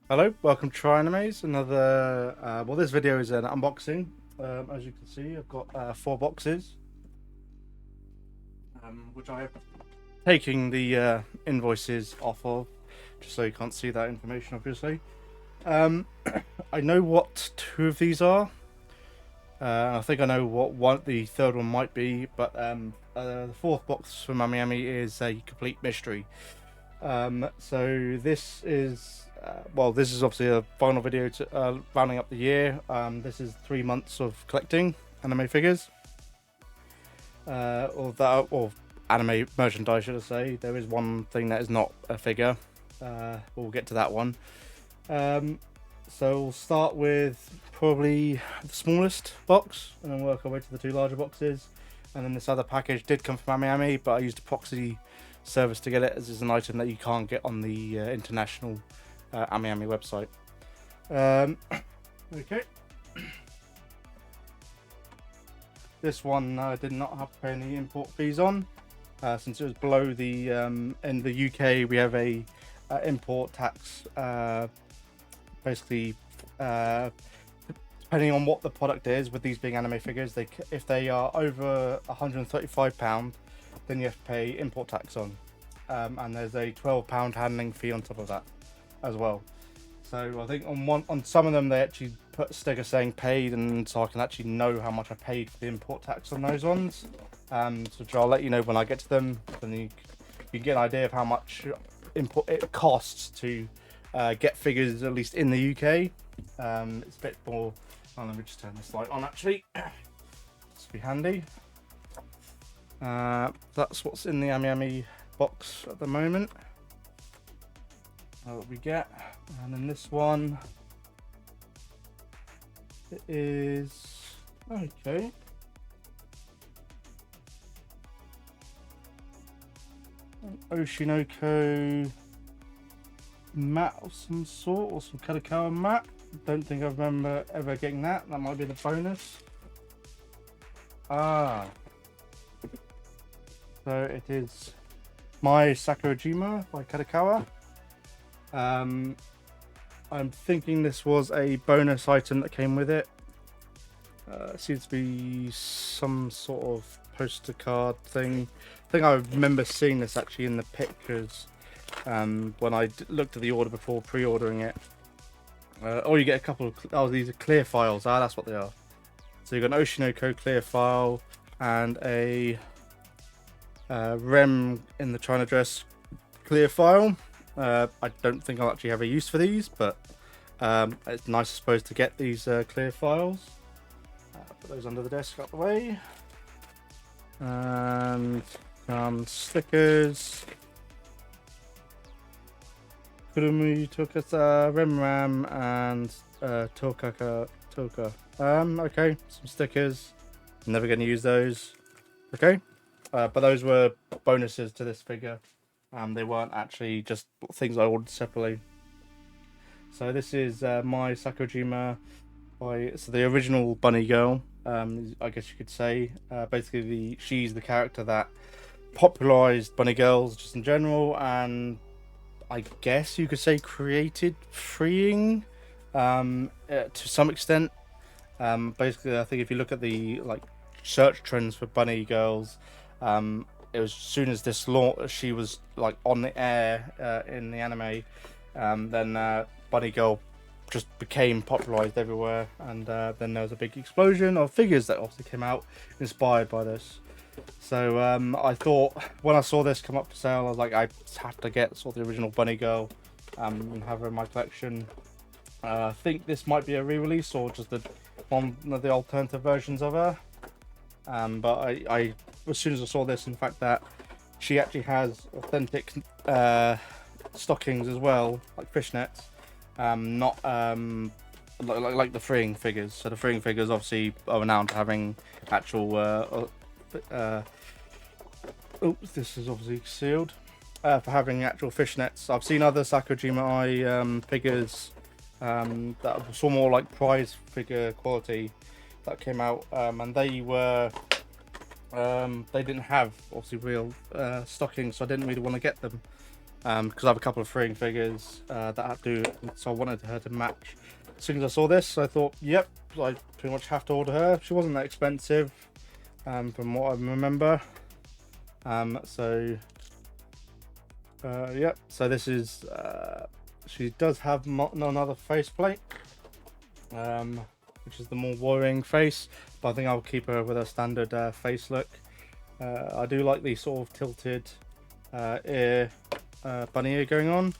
Hello, welcome to Animes. Another, well, this video is an unboxing. As you can see, I've got 4 boxes, which I am taking the invoices off of, just so you can't see that information, obviously. I know what 2 of these are. I think I know what the third one might be, but the 4th box from AnimePre is a complete mystery. So this is this is obviously a final video to rounding up the year. This is 3 months of collecting anime figures, or anime merchandise, should I say. There is one thing that is not a figure. We'll get to that one. So we'll start with probably the smallest box, and then work our way to the 2 larger boxes. And then this other package did come from AnimePre, but I used a proxy service to get it, as it's an item that you can't get on the international AnimePre website. Okay. This one did not have to pay any import fees on, since it was below the in the UK we have a import tax, basically depending on what the product is. With these being anime figures, if they are over £135, then you have to pay import tax on, and there's a £12 handling fee on top of that as well. So I think on some of them they actually put a sticker saying paid, and so I can actually know how much I paid for the import tax on those ones, which I'll let you know when I get to them. Then you can get an idea of how much import it costs to get figures, at least in the UK. It's a bit more. Oh, let me just turn this light on, actually. This would be handy. That's what's in the AnimePre box at the moment. What we get, and then this one, it is okay. An Oshinoko mat of some sort, or some Kadokawa mat. Don't think I remember ever getting that. That might be the bonus. So it is My Sakurajima by Kadokawa. I'm thinking this was a bonus item that came with it. It seems to be some sort of poster card thing. I think I remember seeing this actually in the pictures when I looked at the order before pre-ordering it. Or you get a couple of these are clear files. That's what they are. So you've got an Oshinoko clear file and a Rem in the China dress clear file. I don't think I'll actually have a use for these, but it's nice, I suppose, to get these clear files. Put those under the desk, out the way. And some stickers. Kurumi Tokasa, Remram, and Toka. Okay, some stickers. Never going to use those. Okay, but those were bonuses to this figure. They weren't actually just things I ordered separately. So this is My Sakurajima by the original bunny girl. I guess you could say. Basically, she's the character that popularized bunny girls just in general, and I guess you could say created freeing to some extent. Basically, I think if you look at the search trends for bunny girls, it was as soon as this launch, she was on the air in the anime, then bunny girl just became popularized everywhere, and then there was a big explosion of figures that also came out inspired by this. So I thought when I saw this come up for sale, I was like, I have to get the original bunny girl and have her in my collection. I think this might be a re-release or just one of the alternative versions of her. But I as soon as I saw this, in fact, that she actually has authentic stockings as well, like fishnets, not like the freeing figures. So the freeing figures obviously are renowned for having actual oops, this is obviously sealed, for having actual fishnets. I've seen other Sakurajima figures that saw more like prize figure quality that came out, and they were they didn't have obviously real stockings, so I didn't really want to get them. because I have a couple of freeing figures that I do, so I wanted her to match. As soon as I saw this, I thought, yep, I pretty much have to order her. She wasn't that expensive, from what I remember. Yep. So this is. She does have another faceplate, which is the more worrying face, but I think I'll keep her with a standard face look. I do like the sort of tilted ear, bunny ear going on,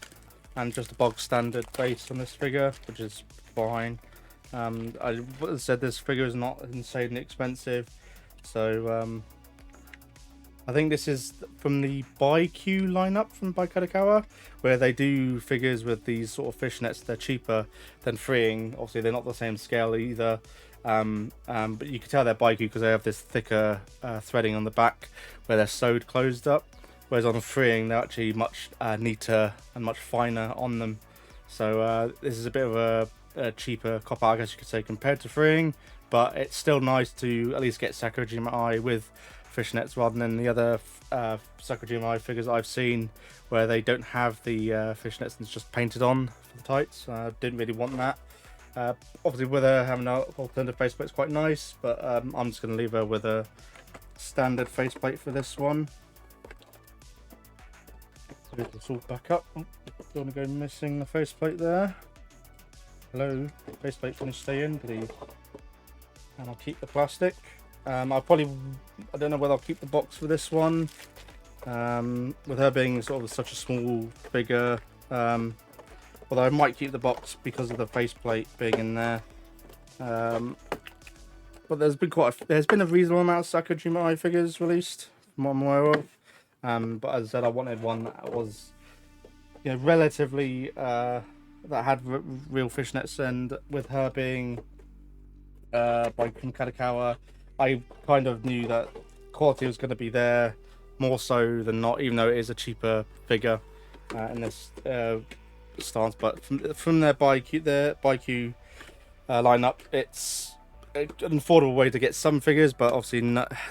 and just a bog standard face on this figure, which is fine. I said this figure is not insanely expensive, so I think this is from the ByQ lineup from Quater, where they do figures with these sort of fishnets. They're cheaper than freeing. Obviously, they're not the same scale either. But you can tell they're ByQ because they have this thicker threading on the back where they're sewed closed up. Whereas on freeing, they're actually much neater and much finer on them. So this is a bit of a cheaper cop out, I guess you could say, compared to freeing. But it's still nice to at least get Sakurajima with fishnets rather than the other Sakurajima figures I've seen where they don't have the fishnets and it's just painted on for the tights. Didn't really want that. Obviously with her having an alternative faceplate is quite nice, but I'm just going to leave her with a standard faceplate for this one. So it's all back up. Oh, don't want to go missing the faceplate there. Hello, faceplate finished, stay in please. And I'll keep the plastic. I don't know whether I'll keep the box for this one. With her being sort of such a small figure, although I might keep the box because of the faceplate being in there. But there's been a reasonable amount of Sakurajima figures released, from what I'm aware of. But as I said, I wanted one that was, relatively that had real fishnets, and with her being by Quater, I kind of knew that quality was going to be there more so than not, even though it is a cheaper figure in this stance. But from their ByQ lineup, it's an affordable way to get some figures, but obviously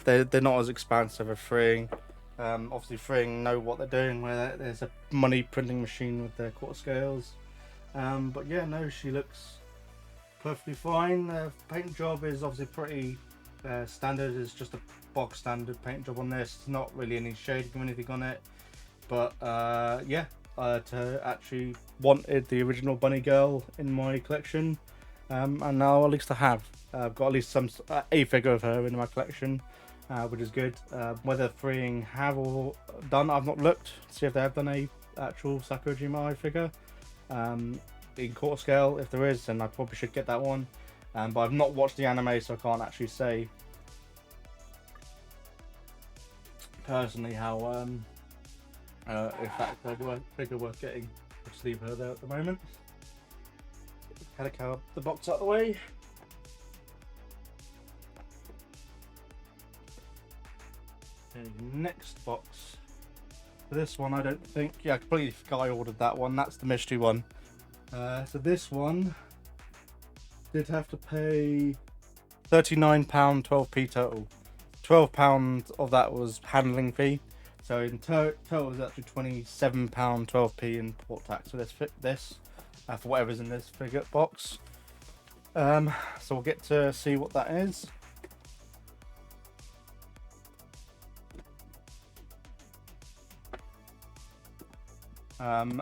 they're not as expansive as freeing. Obviously freeing know what they're doing, where there's a money printing machine with their quarter scales. But yeah, no, she looks perfectly fine. The paint job is obviously pretty standard. It's just a box standard paint job on this. Not really any shading or anything on it. But yeah, to actually wanted the original bunny girl in my collection, and now at least I have. I've got at least a figure of her in my collection, which is good. Whether freeing have or done, I've not looked to see if they have done a actual Sakurajima figure in quarter scale. If there is, then I probably should get that one. But I've not watched the anime, so I can't actually say personally how if that's a figure worth getting. I'll just leave her there at the moment. Had to cover the box out of the way. Okay, next box. For this one, I don't think. Yeah, I completely forgot I ordered that one. That's the mystery one. So this one did have to pay £39, 12p total. £12 of that was handling fee. So in total is actually £27, 12p in port tax for this for whatever's in this figure box. So we'll get to see what that is.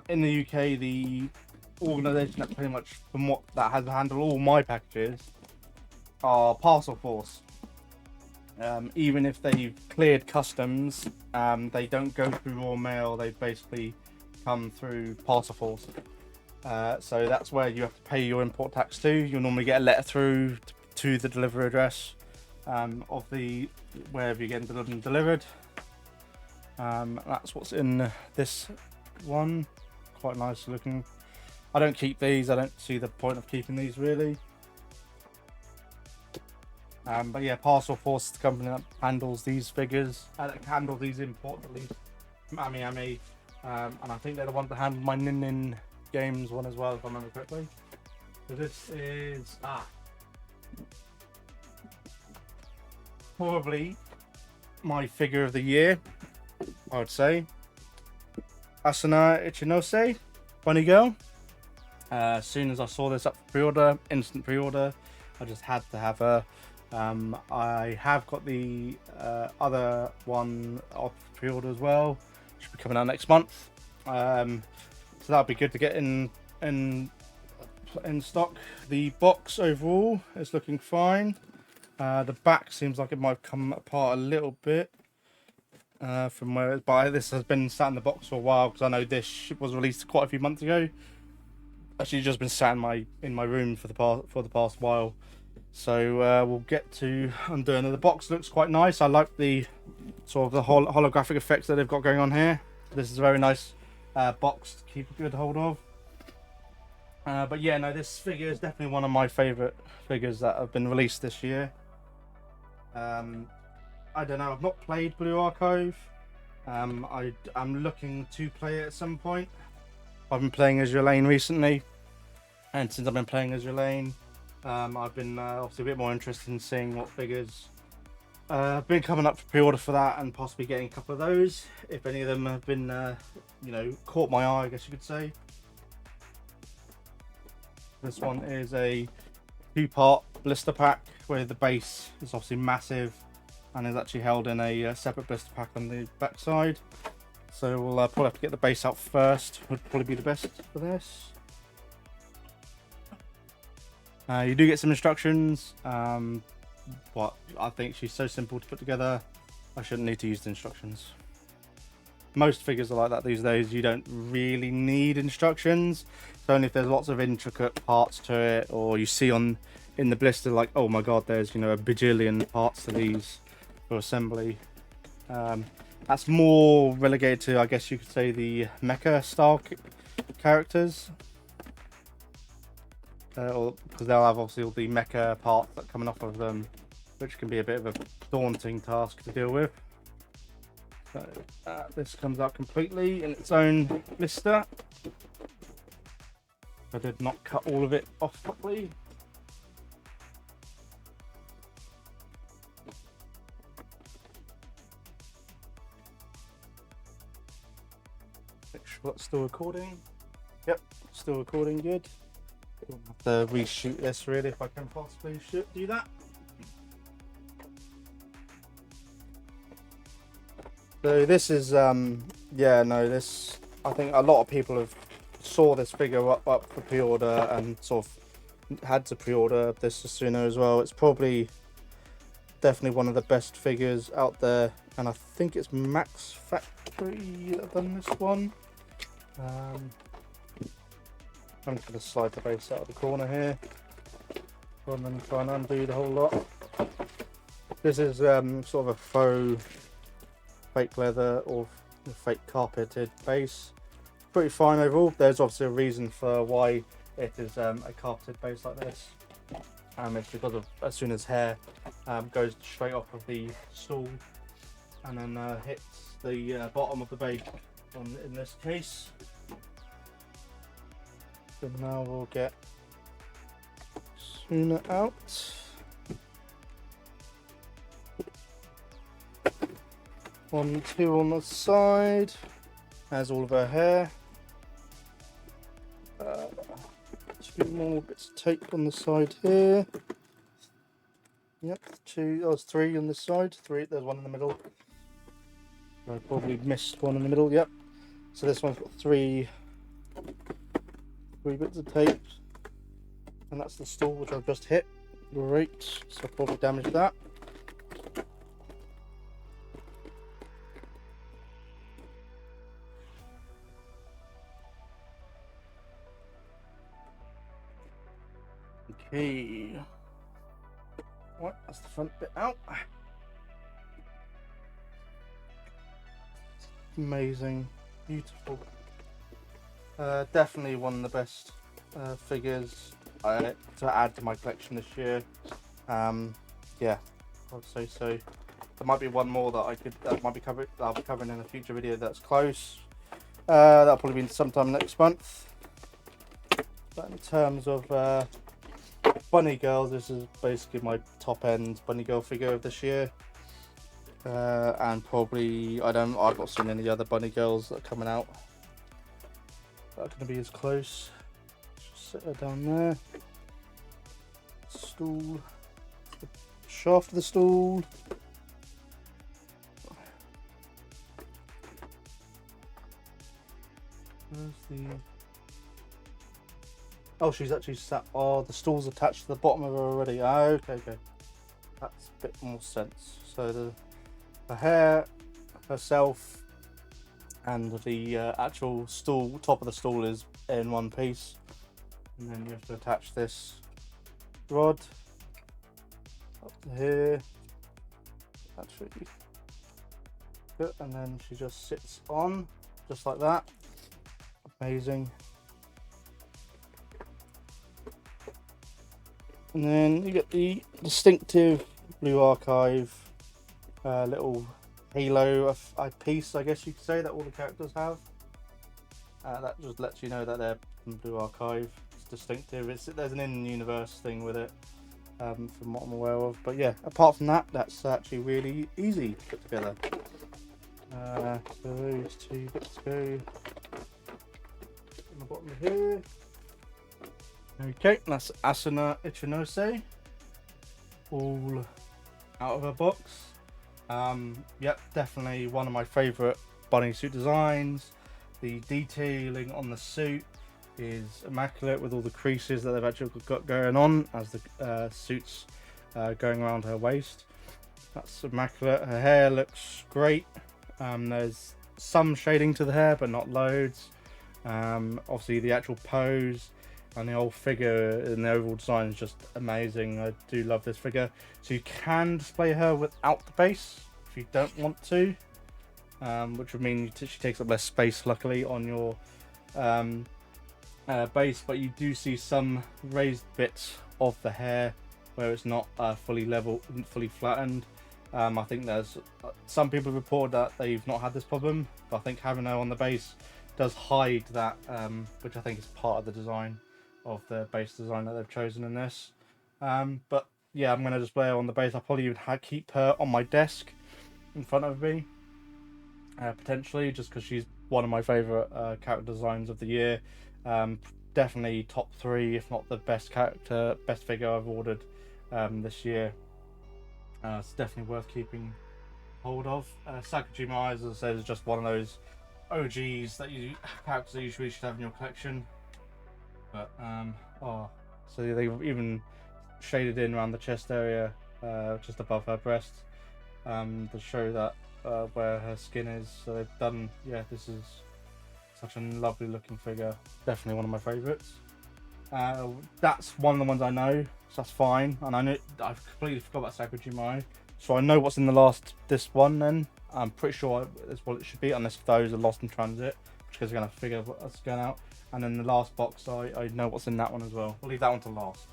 In the UK, the organisation that pretty much has handled all my packages are Parcel Force. Even if they've cleared customs, they don't go through Royal Mail. They basically come through Parcel Force. So that's where you have to pay your import tax to. You'll normally get a letter through to the delivery address of the wherever you're getting them delivered. That's what's in this one. Quite nice looking. I don't keep these. I don't see the point of keeping these really. But yeah, Parcel Force is the company that handles these figures, handles these imports at least from AnimePre, and I think they're the ones that handle my Nin Games one as well, if I remember correctly. So this is probably my figure of the year, I would say. Asuna Ichinose, Bunny Girl. As soon as I saw this up for pre-order, instant pre-order. I just had to have her. I have got the other one off pre-order as well. Should be coming out next month. So that'll be good to get in stock. The box overall is looking fine. The back seems like it might come apart a little bit from where it's by. This has been sat in the box for a while because I know this was released quite a few months ago. Actually, just been sat in my room for the past while. So we'll get to undoing it. The box looks quite nice. I like the sort of the holographic effects that they've got going on here. This is a very nice box to keep a good hold of. But yeah, no, this figure is definitely one of my favourite figures that have been released this year. I don't know, I've not played Blue Archive. I'm looking to play it at some point. I've been playing Azure Lane recently, and since I've been playing Azure Lane, I've been obviously a bit more interested in seeing what figures have been coming up for pre-order for that, and possibly getting a couple of those, if any of them have been, you know, caught my eye, I guess you could say. This one is a 2-part blister pack where the base is obviously massive and is actually held in a separate blister pack on the back side. So we'll probably have to get the base out first, would probably be the best for this. You do get some instructions, but I think she's so simple to put together, I shouldn't need to use the instructions. Most figures are like that these days, you don't really need instructions. It's only if there's lots of intricate parts to it, or you see in the blister like, oh my god, there's, you know, a bajillion parts to these for assembly. That's more relegated to, I guess you could say, the mecha style characters. Because they'll have obviously all the mecha parts that are coming off of them, which can be a bit of a daunting task to deal with. So this comes out completely in its own blister. I did not cut all of it off properly. Make sure that's still recording. Yep, still recording good. I'll have to reshoot this really if I can possibly do that. So this is yeah, no, this, I think a lot of people have saw this figure up for pre-order and sort of had to pre-order this sooner as well. It's probably definitely one of the best figures out there, and I think it's Max Factory that have done this one. I'm just going to slide the base out of the corner here rather than try and undo the whole lot. This is sort of a faux fake leather or fake carpeted base. Pretty fine overall. There's obviously a reason for why it is a carpeted base like this. It's because of, as soon as hair goes straight off of the stool and then hits the bottom of the base in this case. So now we'll get Suna out. One, two on the side. Has all of her hair. Two more bits of tape on the side here. Yep, two. Oh, there's three on this side. Three. There's one in the middle. I probably missed one in the middle. Yep. So this one's got three bits of tape, and that's the stool which I've just hit. Great. So I probably damaged that. Okay. Right, that's the front bit out. Amazing, beautiful. Definitely one of the best figures to add to my collection this year. Yeah, I'd say so. There might be one more that I'll be covering in a future video that's close. That'll probably be sometime next month. But in terms of Bunny Girls, this is basically my top end Bunny Girl figure of this year. And probably I've not seen any other Bunny Girls that are coming out going to be as close. Just set her down there. Stool. The shaft of the stool. Where's the... Oh, she's actually sat... Oh, the stool's attached to the bottom of her already. Okay. That's a bit more sense. So the hair herself and the actual stool, top of the stool, is in one piece. And then you have to attach this rod up to here. Actually, good. And then she just sits on, just like that. Amazing. And then you get the distinctive blue archive little halo piece, I guess you could say, that all the characters have. That just lets you know that they're from blue archive. It's distinctive. There's an in-universe thing with it, from what I'm aware of. But yeah, apart from that, that's actually really easy to put together. So those two bits go on the bottom of here. Okay, that's Asuna Ichinose, all out of her box. Yep, definitely one of my favourite bunny suit designs. The detailing on the suit is immaculate, with all the creases that they've actually got going on as the suit's going around her waist. That's immaculate. Her hair looks great. There's some shading to the hair, but not loads. Obviously the actual pose and the whole figure and the overall design is just amazing. I do love this figure. So you can display her without the base if you don't want to, which would mean she takes up less space, luckily, on your base. But you do see some raised bits of the hair where it's not fully level, fully flattened. I think there's some people report that they've not had this problem, but I think having her on the base does hide that, which I think is part of the design of the base design that they've chosen in this. But yeah, I'm going to display her on the base. I'll probably even keep her on my desk in front of me, potentially, just because she's one of my favourite character designs of the year. Definitely top 3, if not the best figure I've ordered this year. It's definitely worth keeping hold of. Sakujima, as I said, is just one of those OGs characters that you should have in your collection. But so they've even shaded in around the chest area, just above her breast, to show that where her skin is. So they've done, yeah, this is such a lovely looking figure. Definitely one of my favourites. That's one of the ones I know, so that's fine. And I've completely forgot about Sakujima, so I know what's in this one. Then I'm pretty sure that's what it should be, unless those are lost in transit, because we're gonna figure what's going out. And then the last box, I know what's in that one as well. We'll leave that one to last.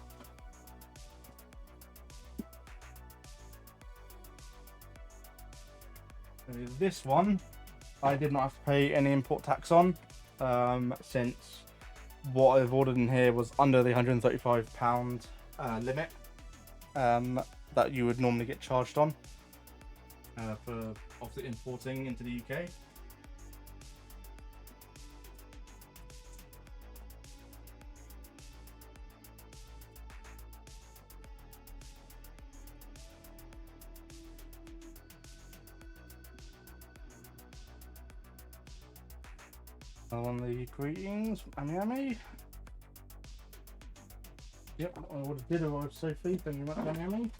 This one, I did not have to pay any import tax on, since what I've ordered in here was under the £135 limit that you would normally get charged on for obviously importing into the UK. On the greetings from Anime. Yep, I would have did arrive safely. Thank you very much, Anime.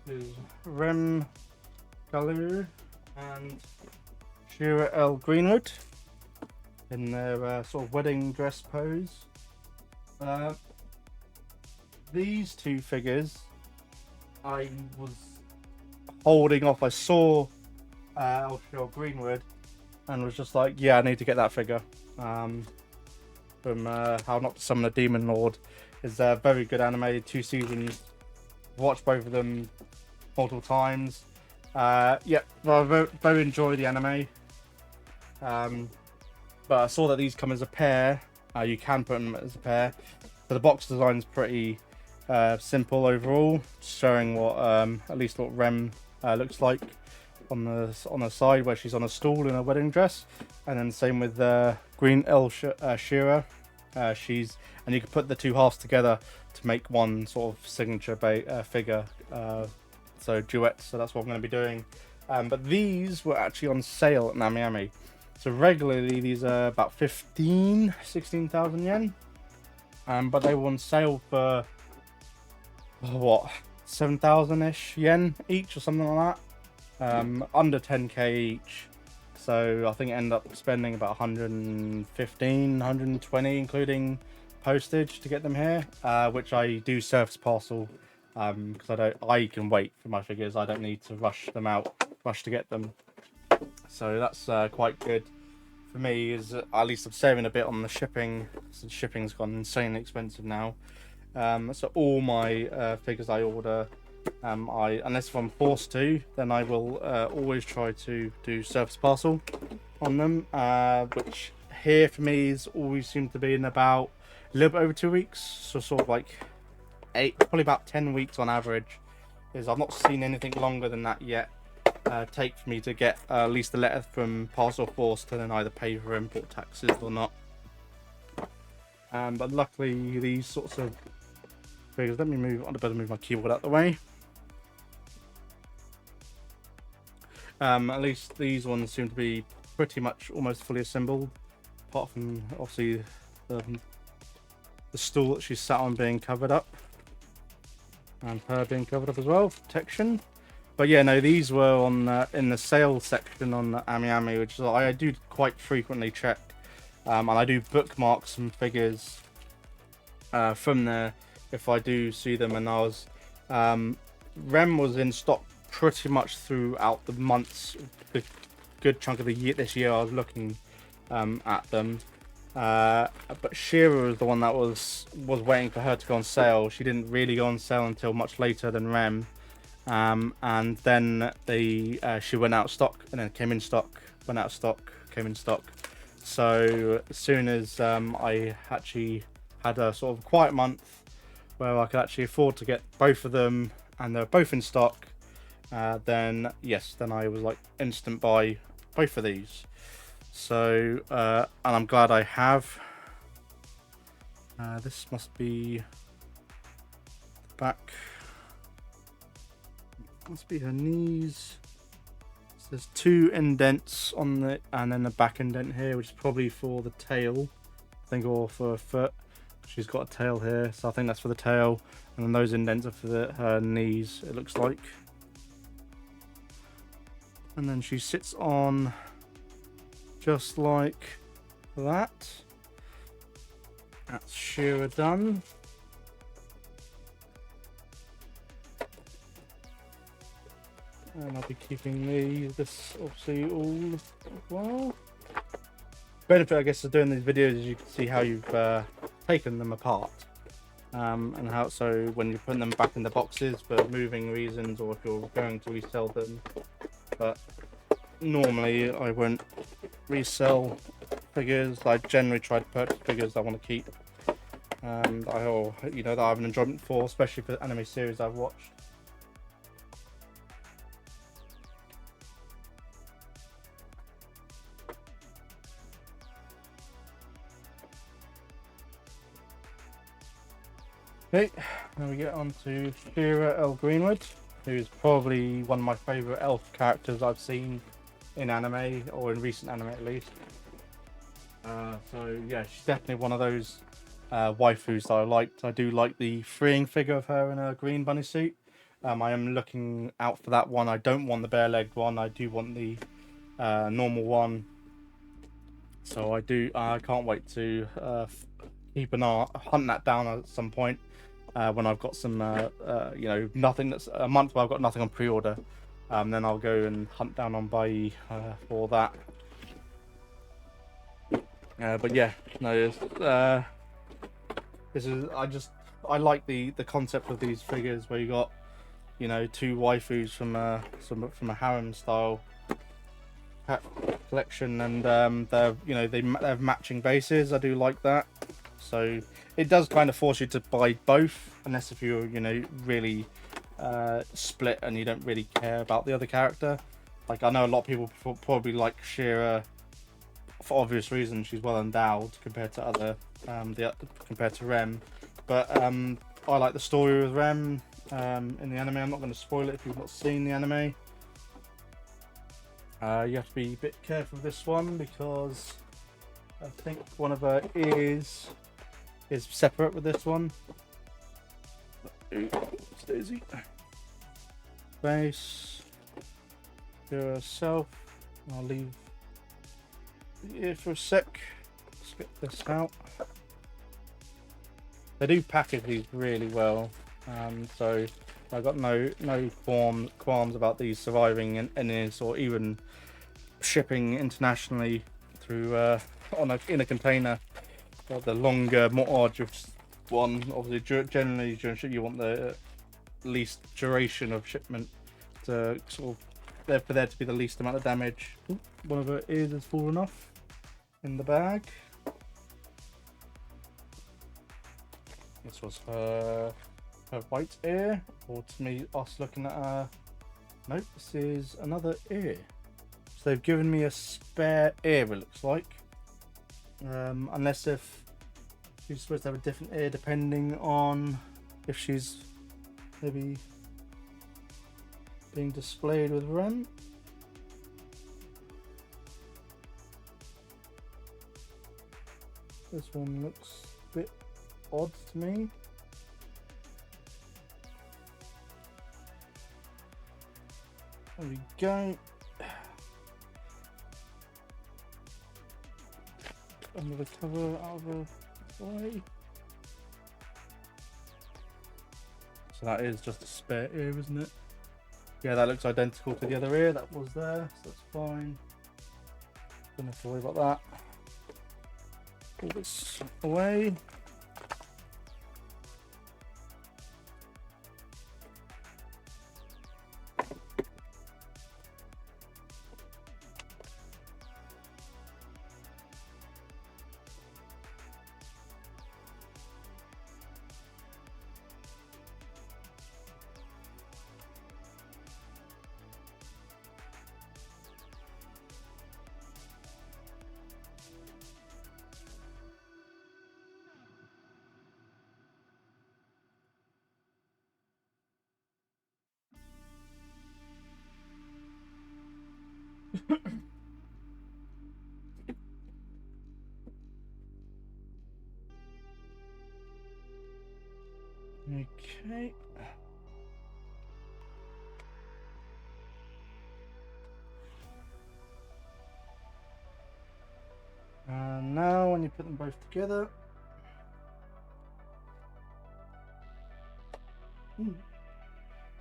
This is Rem Galu and Shira L. Greenwood in their sort of wedding dress pose. These two figures I was holding off. I saw Shira Greenwood and was just like, yeah, I need to get that figure. From How Not to Summon a Demon Lord. Is a very good anime, 2 seasons. Watched both of them multiple times. Yeah, I very enjoy the anime. But I saw that these come as a pair. You can put them as a pair. So the box design is pretty simple overall, showing what at least what Rem looks like on the side where she's on a stool in a wedding dress, and then same with Green Shira. And you can put the two halves together to make one sort of signature figure. So duets. So that's what I'm going to be doing. But these were actually on sale at AnimePre. So regularly these are about 16,000 yen. But they were on sale for what, 7,000-ish yen each or something like that. Under 10k each. So I think I ended up spending about 115, 120 including postage to get them here, which I do service parcel because I can wait for my figures. I don't need to rush to get them. So that's quite good for me, is at least I'm saving a bit on the shipping. So shipping's gone insanely expensive now. So all my figures I order, unless if I'm forced to, then I will always try to do service parcel on them, which here for me is always seems to be in about a little bit over 2 weeks, so sort of like probably about 10 weeks on average. Is I've not seen anything longer than that yet take for me to get at least a letter from Parcel Force to then either pay for import taxes or not. But luckily these sorts of figures, let me move, I'd better move my keyboard out the way. At least these ones seem to be pretty much almost fully assembled, apart from obviously the stool that she's sat on being covered up, and her being covered up as well for protection. But yeah, no, these were on in the sales section on AnimePre, which I do quite frequently check, and I do bookmark some figures from there if I do see them. And I was Rem was in stock pretty much throughout the months, the good chunk of the year this year I was looking at them. But Shira was the one that was waiting for her to go on sale. She didn't really go on sale until much later than Rem. And then she went out of stock, and then came in stock, went out of stock, came in stock. So as soon as I actually had a sort of quiet month where I could actually afford to get both of them, and they're both in stock, then yes, then I was like instant buy both of these. So and I'm glad I have. This must be the back. Must be her knees. So there's 2 indents on the, and then a back indent here, which is probably for the tail, I think, or for her foot. She's got a tail here, so I think that's for the tail, and then those indents are for her knees, it looks like. And then she sits on just like that. That's Shira done. And I'll be keeping this obviously all as well. Benefit, I guess, of doing these videos is you can see how you've taken them apart, and how, so when you're putting them back in the boxes for moving reasons, or if you're going to resell them. But normally I won't resell figures. I generally try to purchase figures I want to keep, and that I have an enjoyment for, especially for the anime series I've watched. Okay, now we get on to Shira L. Greenwood, who's probably one of my favourite elf characters I've seen in anime, or in recent anime at least. So yeah, she's definitely one of those waifus that I liked. I do like the freeing figure of her in a green bunny suit. I am looking out for that one. I don't want the bare-legged one. I do want the normal one. So I can't wait to keep an eye, hunt that down at some point. When I've got some, nothing that's a month where I've got nothing on pre-order, then I'll go and hunt down on buy for that. But yeah, no, I like the concept of these figures where you got, 2 waifus from a harem style collection, and they have matching bases. I do like that. So it does kind of force you to buy both, unless if you're, you know, really split and you don't really care about the other character. Like, I know a lot of people probably like Shira for obvious reasons. She's well endowed compared to other compared to Rem, but I like the story with Rem in the anime. I'm not going to spoil it if you've not seen the anime. You have to be a bit careful with this one because I think one of her ears is separate with this one. Daisy. Base. Yourself. I'll leave the ear for a sec. Let's get this out. They do package these really well, so I've got no qualms about these surviving in this, or even shipping internationally through in a container. The longer, more arduous one. Obviously, generally during ship, you want the least duration of shipment to sort of for there to be the least amount of damage. Ooh, one of her ears has fallen off in the bag. This was her white ear, or to me, us looking at her. Nope, this is another ear. So they've given me a spare ear, it looks like. Unless if she's supposed to have a different ear depending on if she's maybe being displayed with Rem. This one looks a bit odd to me. There we go. Under the cover out of the way. So that is just a spare ear, isn't it? Yeah, that looks identical to the other ear that was there, so that's fine. Don't have to worry about that. Pull this away. Okay. And now when you put them both together,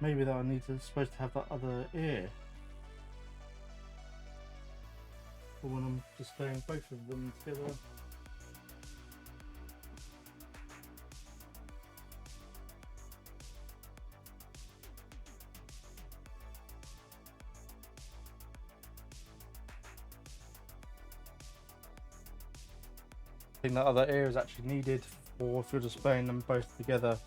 maybe that I need to supposed to have that other ear. For when I'm displaying both of them together. I think that other ear is actually needed for if you're displaying them both together,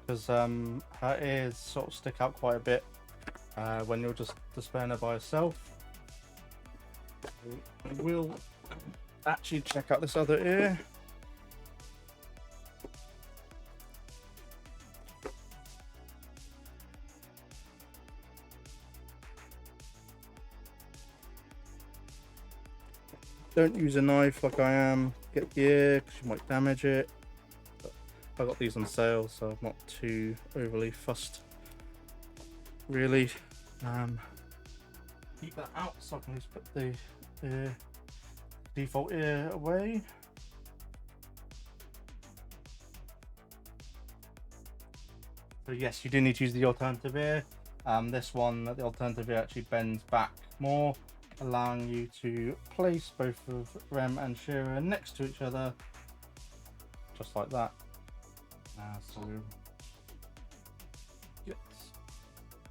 because her ears sort of stick out quite a bit when you're just displaying her by herself. We'll actually check out this other ear. Don't use a knife like I am. Get the ear because you might damage it. But I got these on sale, so I'm not too overly fussed. Really. Keep that out so I can just put the default ear away. So yes, you do need to use the alternative ear. This one, the alternative ear actually bends back more, allowing you to place both of Rem and Shira next to each other, just like that. So get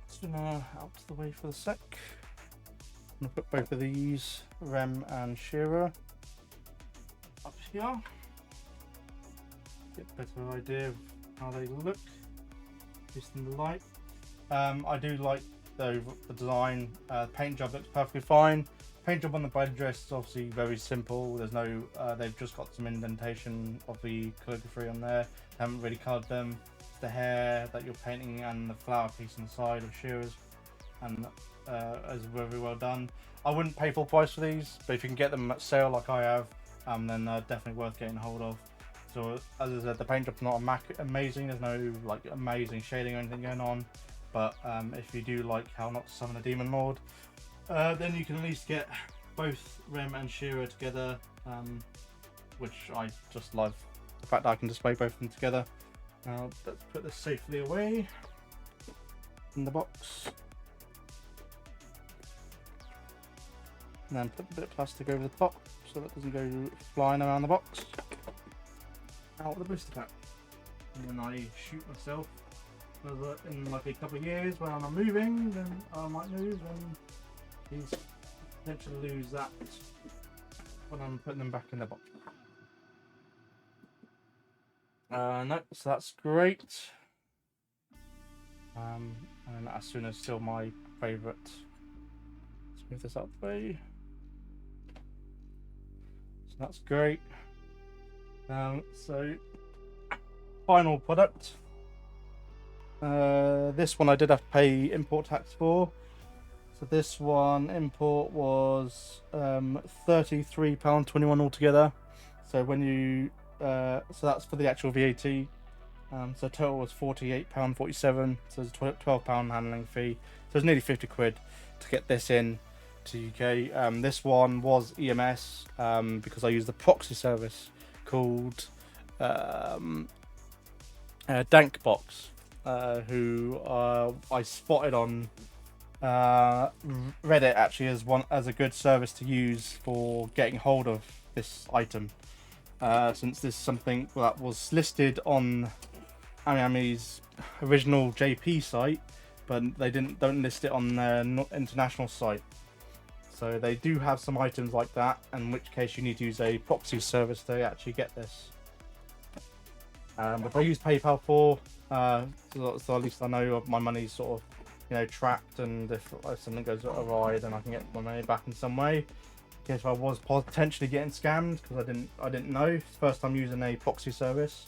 Spinner out of the way for a sec. I'm going to put both of these, Rem and Shira, up here. get a better idea of how they look just in the light. I do like the design. Paint job looks perfectly fine. Paint job on the blade dress is obviously very simple. There's no, they've just got some indentation of the calligraphy on there. They haven't really coloured them. It's the hair that you're painting and the flower piece on the side of Shira's, and is very well done. I wouldn't pay full price for these, but if you can get them at sale like I have, then they're definitely worth getting hold of. So as I said, the paint job's not amazing. There's no like amazing shading or anything going on. But if you do like how not to summon a demon lord, then you can at least get both Rem and Shira together, which I just love. The fact that I can display both of them together. Now let's put this safely away in the box. And then put a bit of plastic over the top so that doesn't go flying around the box. Out with the blister pack. And then I shoot myself. In like a couple of years when I'm moving, then I might move and he's potentially lose that when I'm putting them back in the box. No, so that's great. And as soon as still my favourite. Let's move this up way. So that's great. So final product. This one I did have to pay import tax for. So this one import was £33.21 altogether. So when you so that's for the actual VAT. So total was £48.47. So there's a £12 handling fee. So it's nearly 50 quid to get this in to UK. This one was EMS because I used the proxy service called Dankbox. Who I spotted on Reddit actually as a good service to use for getting hold of this item, since this is something that was listed on AnimePre's original JP site, but they don't list it on their international site. So they do have some items like that, in which case you need to use a proxy service to actually get this. But I use PayPal for. So at least I know my money's sort of, tracked, and if something goes awry, then I can get my money back in some way. In case I was potentially getting scammed, because I didn't know. It's the first time using a proxy service.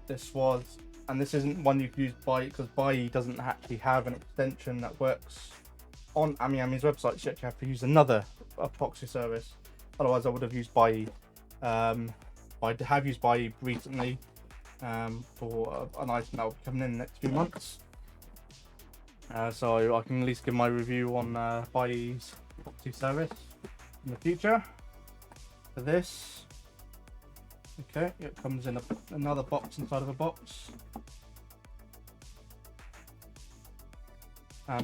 This isn't one you can use because Bai doesn't actually have an extension that works on AnimePre's website. So you actually have to use another proxy service. Otherwise, I would have used Bai. I have used Bai recently for an item that will be coming in the next few months. So I can at least give my review on Bai's proxy service in the future. For this, okay, it comes in another box inside of a box.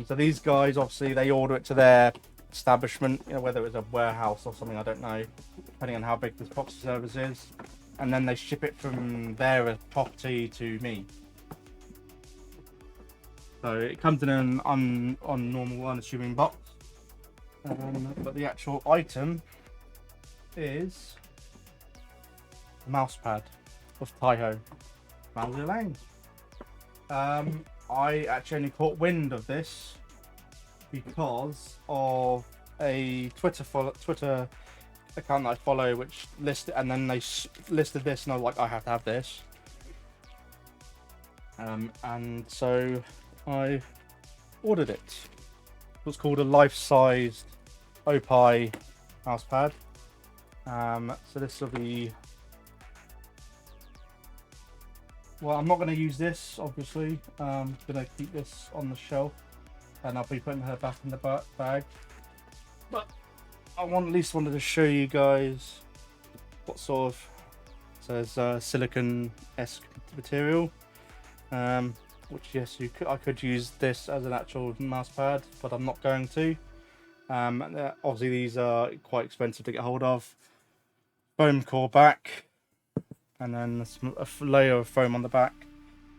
So these guys, obviously, they order it to their establishment, whether it's a warehouse or something, I don't know, depending on how big this proxy service is, and then they ship it from their property to me. So it comes in an normal unassuming box, but the actual item is a mouse pad of Taiho Mousy Lane. I actually only caught wind of this because of a Twitter account that I follow, which listed, and then they listed this, and I was like, I have to have this. And so I ordered it. It's called a life-sized Opie mousepad. So this will be. Well, I'm not going to use this, obviously. I'm going to keep this on the shelf, and I'll be putting her back in the bag. But I at least wanted to show you guys what sort of. So there's silicone-esque material, which yes, I could use this as an actual mouse pad, but I'm not going to. Obviously, these are quite expensive to get hold of. Foam core back. And then a layer of foam on the back.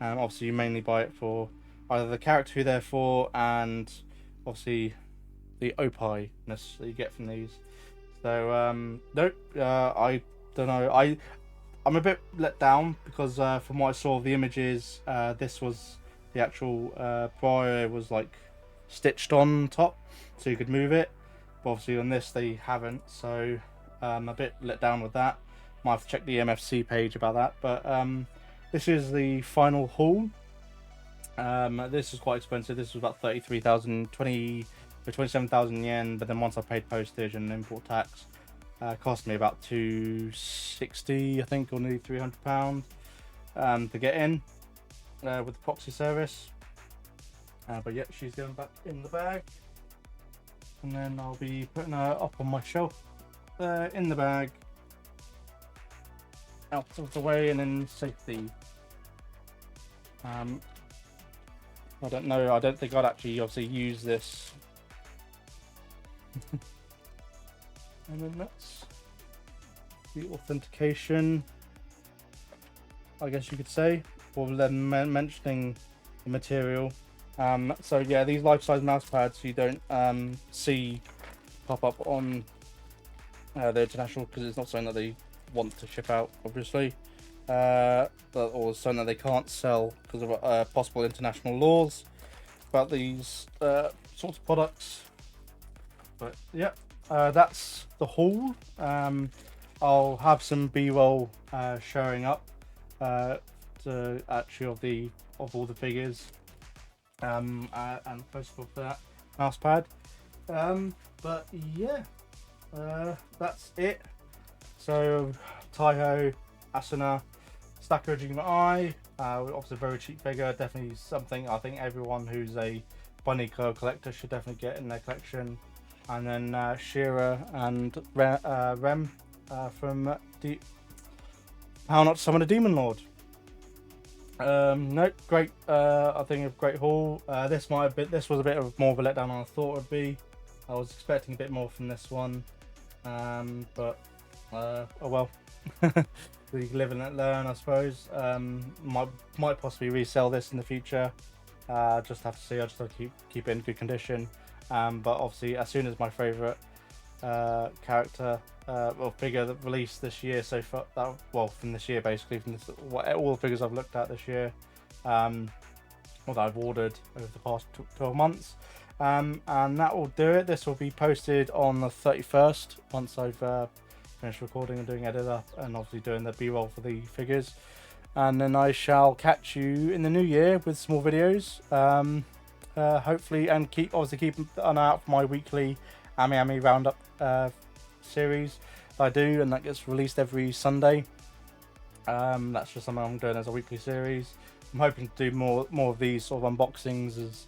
Obviously, you mainly buy it for either the character who they're for, and obviously the Opie-ness that you get from these. So nope, I don't know. I'm a bit let down because from what I saw of the images, this was the actual Briar was like stitched on top, so you could move it. But obviously on this they haven't, so I'm a bit let down with that. Might have to check the MFC page about that. But this is the final haul. This is quite expensive. This was about 33,000, 27,000 yen. But then once I paid postage and import tax, cost me about 260, I think, or nearly £300 to get in with the proxy service. But yeah, she's going back in the bag, and then I'll be putting her up on my shelf in the bag, out of the way, and in safety. I don't know. I don't think I'd actually obviously use this. And then that's the authentication, I guess you could say, or them mentioning the material. So yeah, these life-size mouse pads you don't see pop up on the international, because it's not something that they want to ship out, obviously, or something that they can't sell because of possible international laws about these sorts of products. But yeah, that's the haul. I'll have some B-roll showing up to actually of all the figures, and possible for that mouse pad. But yeah, that's it. So Taiho, Asuna, Stacker Jima Eye, obviously a very cheap figure, definitely something I think everyone who's a Bunny Girl collector should definitely get in their collection. And then Shira and Rem from How Not to Summon a Demon Lord. No, great. I think a great haul. This was a bit of more of a letdown than I thought it would be. I was expecting a bit more from this one, but oh well. We live and learn, I suppose. Might possibly resell this in the future. Just have to see. I just have to keep it in good condition. But obviously, as soon as my favourite character or figure that released this year so far, from this year basically, from all the figures I've looked at this year, or that I've ordered over the past 12 months, and that will do it. This will be posted on the 31st once I've finished recording and doing edit up, and obviously doing the B-roll for the figures. And then I shall catch you in the new year with some more videos. Hopefully, and keep an eye out for my weekly Ami Roundup series that I do, and that gets released every Sunday. That's just something I'm doing as a weekly series. I'm hoping to do more of these sort of unboxings, as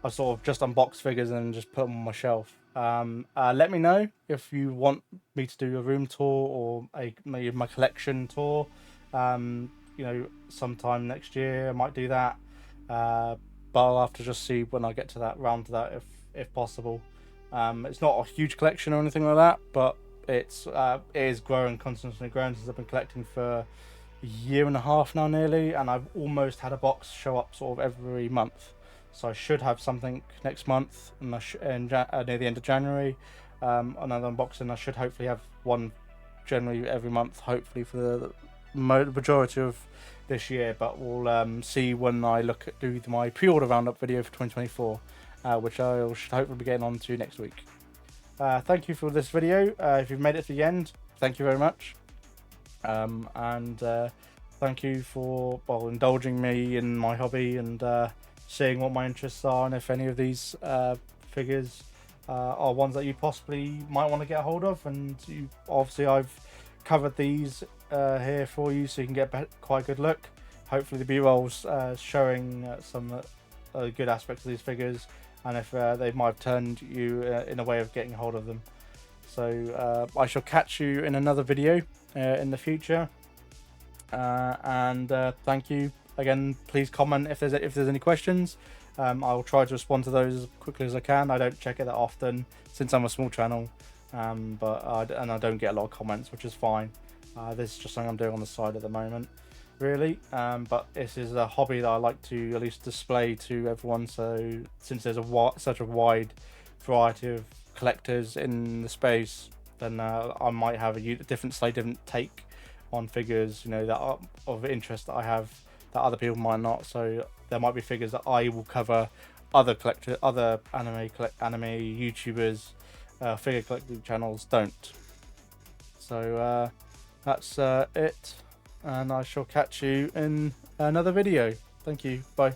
I sort of just unbox figures and just put them on my shelf. Let me know if you want me to do a room tour or maybe my collection tour. Sometime next year I might do that. But I'll have to just see when I get to that round to that, if possible. It's not a huge collection or anything like that, but it is growing, constantly growing, since I've been collecting for a year and a half now nearly, and I've almost had a box show up sort of every month. So I should have something next month, and near the end of January, another unboxing. I should hopefully have one generally every month, hopefully for the majority of this year. But we'll see when I do my pre-order roundup video for 2024, which I should hopefully be getting on to next week. Thank you for this video. If you've made it to the end, thank you very much, and thank you for indulging me in my hobby and seeing what my interests are, and if any of these figures are ones that you possibly might want to get a hold of. And obviously I've covered these here for you, so you can get quite a good look. Hopefully the B-rolls showing some good aspects of these figures, and if they might have turned you in a way of getting a hold of them. So I shall catch you in another video in the future, and thank you again. Please comment if there's any questions. I'll try to respond to those as quickly as I can. I don't check it that often since I'm a small channel, but I don't get a lot of comments, which is fine. This is just something I'm doing on the side at the moment, really. But this is a hobby that I like to at least display to everyone. So since there's such a wide variety of collectors in the space, then I might have a different take on figures, you know, that are of interest that I have that other people might not. So there might be figures that I will cover other anime YouTubers, figure collecting channels don't. So that's it, and I shall catch you in another video. Thank you. Bye.